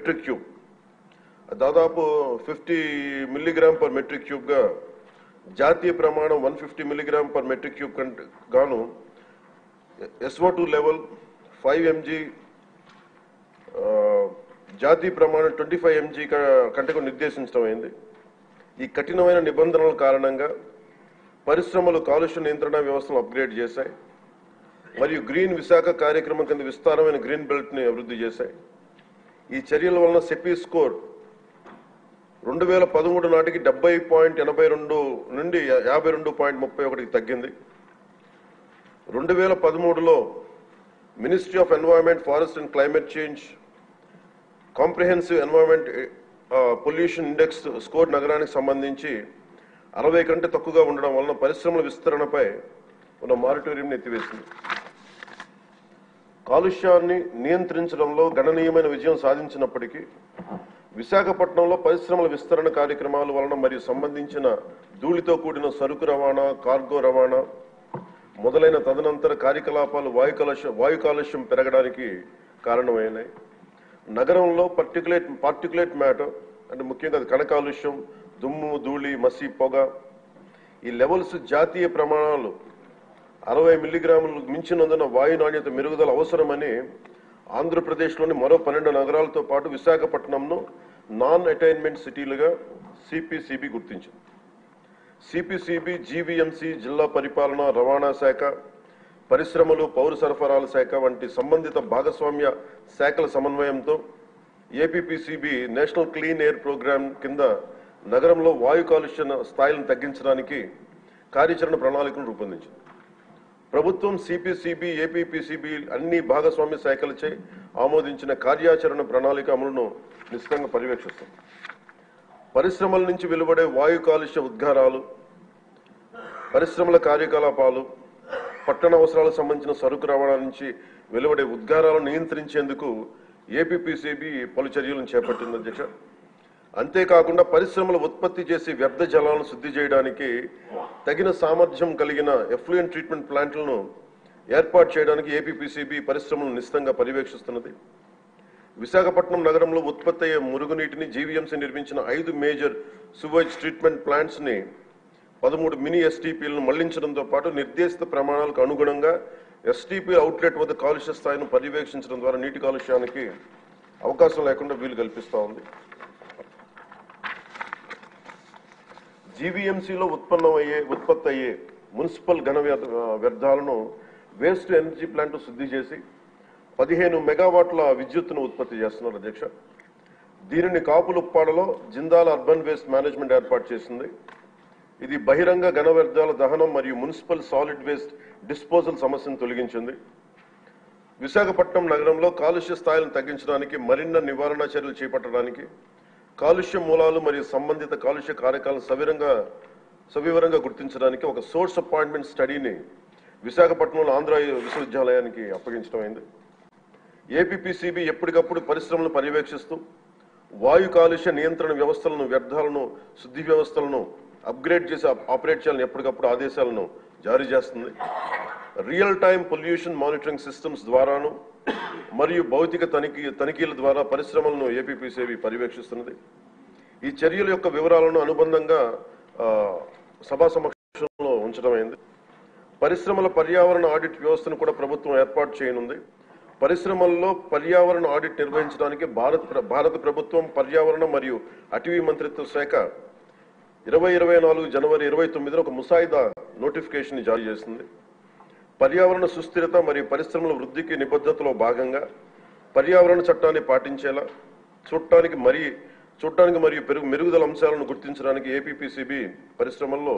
Metric cube, దాదాపు 50 milligram per metric క్యూబ్గా జాతీయ ప్రమాణం 150 మిల్లీగ్రామ్ పర్ మెట్రిక్ క్యూబ్ కంటే గాను SO2 లెవెల్ 5 mg, జాతీయ ప్రమాణం 25 mg కంటే నిర్దేశించడం అయింది. ఈ కఠినమైన నిబంధనల కారణంగా పరిశ్రమలు కాలుష్య నియంత్రణ వ్యవస్థను అప్గ్రేడ్ చేశాయి మరియు గ్రీన్ విశాఖ కార్యక్రమం కింద విస్తారమైన గ్రీన్ బెల్ట్ని అభివృద్ధి చేశాయి. ఈ చర్యల వలన సెపీ స్కోర్ 2013 నాటికి 70.82 నుండి 52.31కి తగ్గింది. 2013లో ministry of environment, forest and climate change comprehensive environment pollution index score నగరానికి సంబంధించి 60 కంటే తక్కువగా ఉండడం వలన పరిశ్రమల విస్తరణపై ఉన్న మారిటోరియంని ఎత్తివేసింది. కాలుష్యాన్ని నియంత్రించడంలో గణనీయమైన విజయం సాధించినప్పటికీ విశాఖపట్నంలో పరిశ్రమల విస్తరణ కార్యక్రమాల వలన మరియు సంబంధించిన ధూళితో కూడిన సరుకు రవాణా, కార్గో రవాణా మొదలైన తదనంతర కార్యకలాపాలు వాయు కాలుష్యం పెరగడానికి కారణమైనాయి. నగరంలో పార్టికులేట్ మ్యాటర్ అంటే ముఖ్యంగా కణ కాలుష్యం, దుమ్ము, ధూళి, మసి, పొగ ఈ లెవెల్స్ జాతీయ ప్రమాణాలు 60 మిల్లీగ్రాములు మించినందున వాయు నాణ్యత మెరుగుదల అవసరమని ఆంధ్రప్రదేశ్లోని మరో 12 నగరాలతో పాటు విశాఖపట్నంను నాన్ అటైన్మెంట్ సిటీలుగా సిపిసిబి గుర్తించింది. సిపిసిబి జీవీఎంసీ, జిల్లా పరిపాలన, రవాణా శాఖ, పరిశ్రమలు, పౌర సరఫరాల శాఖ వంటి సంబంధిత భాగస్వామ్య శాఖల సమన్వయంతో APPCB national clean air programme కింద నగరంలో వాయు కాలుష్య స్థాయిలను తగ్గించడానికి కార్యాచరణ ప్రణాళికను రూపొందించింది. ప్రభుత్వం సిపిసిబి, ఏపీపీసీబీ అన్ని భాగస్వామ్య శాఖలచే ఆమోదించిన కార్యాచరణ ప్రణాళిక అమలును నిశ్చితంగా పర్యవేక్షిస్తుంది. పరిశ్రమల నుంచి వెలువడే వాయు కాలుష్య ఉద్గారాలు, పరిశ్రమల కార్యకలాపాలు, పట్టణ అవసరాలకు సంబంధించిన సరుకు రవాణా నుంచి వెలువడే ఉద్గారాలను నియంత్రించేందుకు ఏపీపీసీబీ పలు చర్యలను చేపట్టింది అధ్యక్ష. అంతేకాకుండా పరిశ్రమలు ఉత్పత్తి చేసి వ్యర్థ జలాలను శుద్ధి చేయడానికి తగిన సామర్థ్యం కలిగిన ఎఫ్లూయెంట్ ట్రీట్మెంట్ ప్లాంట్లను ఏర్పాటు చేయడానికి ఏపీపీసీబీ పరిశ్రమలను నిశ్చితంగా పర్యవేక్షిస్తున్నది. విశాఖపట్నం నగరంలో ఉత్పత్తి అయ్యే మురుగునీటిని జీవీఎంసీ నిర్మించిన 5 మేజర్ సువేజ్ ట్రీట్మెంట్ ప్లాంట్స్ని 13 మినీ ఎస్టీపీలను మళ్లించడంతో పాటు నిర్దేశిత ప్రమాణాలకు అనుగుణంగా ఎస్టీపీ అవుట్లెట్ వద్ద కాలుష్య స్థాయిని పర్యవేక్షించడం ద్వారా నీటి కాలుష్యానికి అవకాశం లేకుండా వీలు కల్పిస్తూ ఉంది. జీవీఎంసీలో ఉత్పత్తి అయ్యే మున్సిపల్ ఘన వ్యర్థాలను వేస్ట్ ఎనర్జీ ప్లాంట్ శుద్ధి చేసి 15 మెగావాట్ల విద్యుత్తును ఉత్పత్తి చేస్తున్నారు అధ్యక్ష. దీనిని కాపులుప్పాడలో జిందాల్ అర్బన్ వేస్ట్ మేనేజ్మెంట్ ఏర్పాటు చేసింది. ఇది బహిరంగ ఘన వ్యర్థాల దహనం మరియు మున్సిపల్ సాలిడ్ వేస్ట్ డిస్పోజల్ సమస్యను తొలగించింది. విశాఖపట్నం నగరంలో కాలుష్య స్థాయిలను తగ్గించడానికి, మరిన్న నివారణ చర్యలు చేపట్టడానికి కాలుష్య మూలాలు మరియు సంబంధిత కాలుష్య కారకాలను సవివరంగా గుర్తించడానికి ఒక సోర్స్ అపాయింట్మెంట్ స్టడీని విశాఖపట్నంలో ఆంధ్ర విశ్వవిద్యాలయానికి అప్పగించడం అయింది. ఏపీపీసీబీ ఎప్పటికప్పుడు పరిశ్రమలను పర్యవేక్షిస్తూ వాయు కాలుష్య నియంత్రణ వ్యవస్థలను, వ్యర్థాలను శుద్ధి వ్యవస్థలను అప్గ్రేడ్ చేసి ఆపరేట్ చేయాలని ఎప్పటికప్పుడు ఆదేశాలను జారీ చేస్తుంది. Real time pollution monitoring systems ద్వారాను మరియు భౌతిక తనిఖీల ద్వారా పరిశ్రమలను ఏపీపీసీబీ పర్యవేక్షిస్తున్నది. ఈ చర్యల యొక్క వివరాలను అనుబంధంగా సభా సమక్షంలో ఉంచడమైంది. పరిశ్రమల పర్యావరణ ఆడిట్ వ్యవస్థను కూడా ప్రభుత్వం ఏర్పాటు చేయనుంది. పరిశ్రమల్లో పర్యావరణ ఆడిట్ నిర్వహించడానికి భారత ప్రభుత్వం పర్యావరణ మరియు అటవీ మంత్రిత్వ శాఖ 2024 జనవరి 29న ఒక ముసాయిదా నోటిఫికేషన్ జారీ చేసింది. పర్యావరణ సుస్థిరత మరియు పరిశ్రమల వృద్ధికి నిబద్ధతలో భాగంగా పర్యావరణ చట్టాన్ని పాటించేలా చూడటానికి మరియు మెరుగుదల అంశాలను గుర్తించడానికి ఏపీపీసీబీ పరిశ్రమల్లో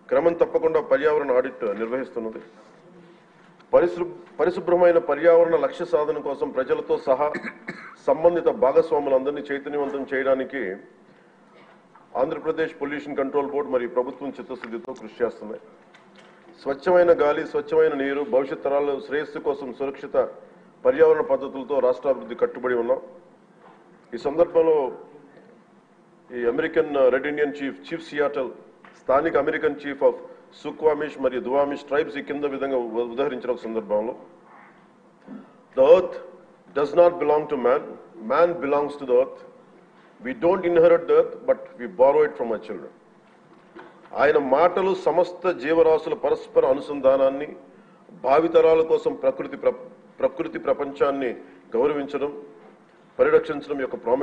క్రమం తప్పకుండా పర్యావరణ ఆడిట్ నిర్వహిస్తున్నది. పరిశుభ్రమైన పర్యావరణ లక్ష్య సాధన కోసం ప్రజలతో సహా సంబంధిత భాగస్వాములందరినీ చైతన్యవంతం చేయడానికి ఆంధ్రప్రదేశ్ పొల్యూషన్ కంట్రోల్ బోర్డు మరియు ప్రభుత్వం చిత్తశుద్ధితో కృషి చేస్తున్నాయి. స్వచ్ఛమైన గాలి, స్వచ్ఛమైన నీరు, భవిష్యత్ తరాల శ్రేయస్సు కోసం సురక్షిత పర్యావరణ పద్ధతులతో రాష్ట్రాభివృద్ధి కట్టుబడి ఉన్నాం. ఈ సందర్భంలో ఈ American red Indian chief Seattle, స్థానిక అమెరికన్ చీఫ్ ఆఫ్ సుక్వామిష్ మరియు దువామిష్ ట్రైబ్స్ ఈ కింద విధంగా ఉదహరించిన ఒక సందర్భంలో, the earth does not belong to man, man belongs to the earth. We don't inherit the earth, but we borrow it from our children. ఆయన మాటలు సమస్త జీవరాశుల పరస్పర అనుసంధానాన్ని, భావితరాల కోసం ప్రకృతి ప్రపంచాన్ని గౌరవించడం, పరిరక్షించడం యొక్క ప్రాముఖ్యత